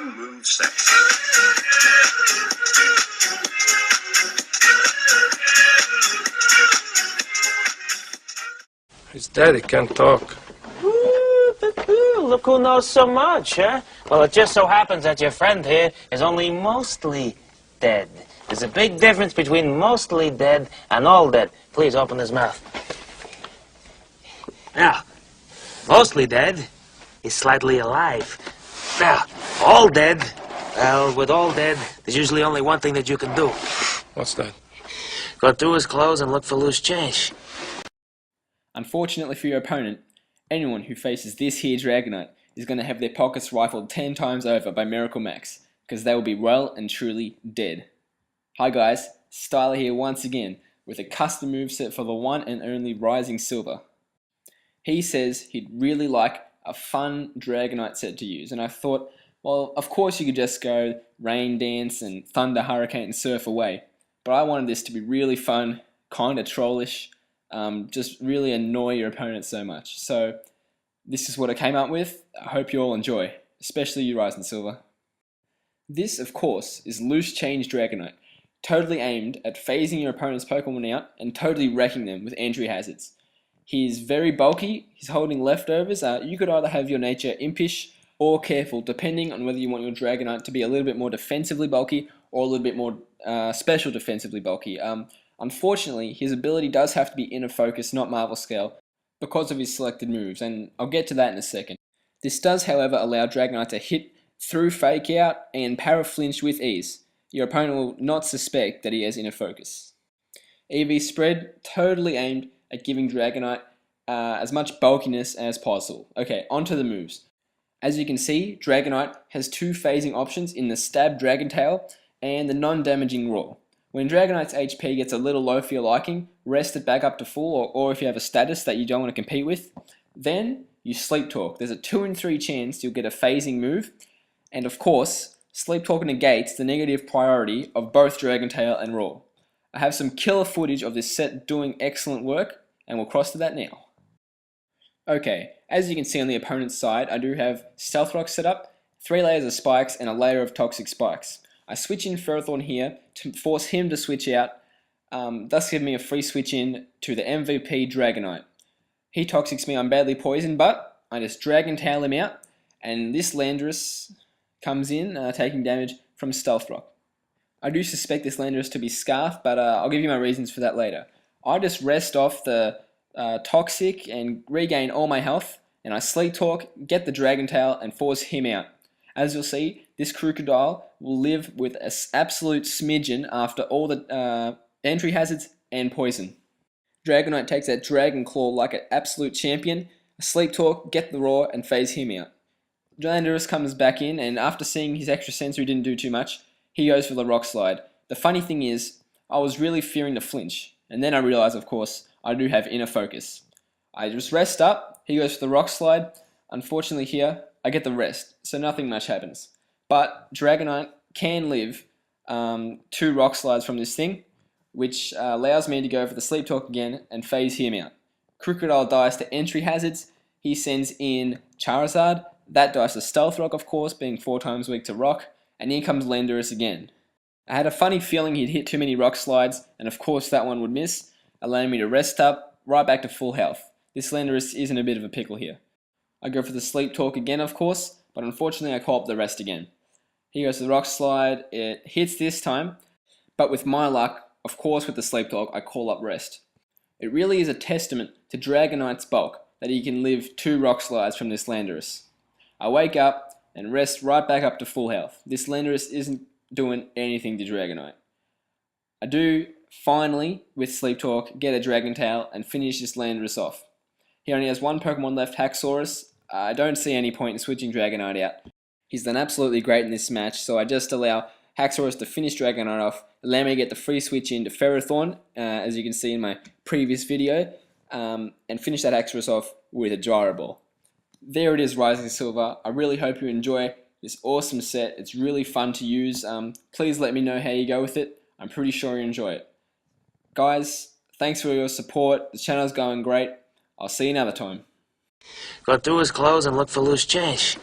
Movesets. His daddy can't talk. Look who knows so much, huh? Well, it just so happens that your friend here is only mostly dead. There's a big difference between mostly dead and all dead. Please open his mouth. Now, mostly dead is slightly alive. Now, all dead, well, with all dead, there's usually only one thing that you can do. What's that? Go through his clothes and look for loose change. Unfortunately for your opponent, anyone who faces this here Dragonite is going to have their pockets rifled 10 times over by Miracle Max, because they will be well and truly dead. Hi guys, Styler here once again with a custom moveset for the one and only TheRisingSilver. He says he'd really like a fun Dragonite set to use, and I thought, well, of course you could just go Rain Dance and Thunder Hurricane and Surf away, but I wanted this to be really fun, kinda trollish, just really annoy your opponent so much. So this is what I came up with. I hope you all enjoy, especially you TheRisingSilver. This, of course, is LooseChnge Dragonite, totally aimed at phasing your opponent's Pokemon out and totally wrecking them with entry hazards. He's very bulky, he's holding leftovers. You could either have your nature impish or careful, depending on whether you want your Dragonite to be a little bit more defensively bulky or a little bit more special defensively bulky. Unfortunately, his ability does have to be inner focus, not Marvel Scale, because of his selected moves, and I'll get to that in a second. This does, however, allow Dragonite to hit through Fake Out and Para Flinch with ease. Your opponent will not suspect that he has inner focus. EV Spread, totally aimed at giving Dragonite as much bulkiness as possible. Okay, onto the moves. As you can see, Dragonite has two phasing options in the Stab Dragon Tail and the non-damaging Roar. When Dragonite's HP gets a little low for your liking, rest it back up to full, or if you have a status that you don't want to compete with, then you Sleep Talk. There's a 2 in 3 chance you'll get a phasing move, and of course, Sleep Talk negates the negative priority of both Dragon Tail and Roar. I have some killer footage of this set doing excellent work, and we'll cross to that now. Okay, as you can see on the opponent's side, I do have Stealth Rock set up, 3 layers of spikes, and a layer of Toxic Spikes. I switch in Ferrothorn here to force him to switch out, thus giving me a free switch in to the MVP Dragonite. He Toxics me, I'm badly poisoned, but I just Dragon Tail him out, and this Landorus comes in, taking damage from Stealth Rock. I do suspect this Landorus to be Scarf, but I'll give you my reasons for that later. I just rest off the Toxic and regain all my health, and I Sleep Talk, get the Dragon Tail, and force him out. As you'll see, this Crocodile will live with an absolute smidgen after all the entry hazards and poison. Dragonite takes that Dragon Claw like an absolute champion, Sleep Talk, get the Roar, and phase him out. Landorus comes back in, and after seeing his extra sensory didn't do too much, he goes for the Rock Slide. The funny thing is, I was really fearing the flinch, and then I realized, of course, I do have inner focus. I just rest up, he goes for the Rock Slide. Unfortunately here, I get the rest, so nothing much happens. But Dragonite can live 2 Rock Slides from this thing, which allows me to go for the Sleep Talk again and phase him out. Crocodile dies to entry hazards, he sends in Charizard, that dies to Stealth Rock of course, being 4 times weak to Rock, and here comes Landorus again. I had a funny feeling he'd hit too many Rock Slides, and of course that one would miss, allowing me to rest up, right back to full health. This Landorus is in a bit of a pickle here. I go for the Sleep Talk again of course, but unfortunately I call up the rest again. He goes to the Rock Slide, it hits this time, but with my luck, of course with the Sleep Talk, I call up rest. It really is a testament to Dragonite's bulk that he can live 2 Rock Slides from this Landorus. I wake up and rest right back up to full health. This Landorus isn't doing anything to Dragonite. I do finally, with Sleep Talk, get a Dragon Tail and finish this Landorus off. He only has 1 Pokemon left, Haxorus. I don't see any point in switching Dragonite out. He's done absolutely great in this match, so I just allow Haxorus to finish Dragonite off, allow me to get the free switch into Ferrothorn, as you can see in my previous video, and finish that Haxorus off with a Gyro Ball. There it is, TheRisingSilver. I really hope you enjoy this awesome set. It's really fun to use. Please let me know how you go with it. I'm pretty sure you enjoy it. Guys, thanks for your support. The channel's going great. I'll see you another time. Go through his clothes and look for loose change.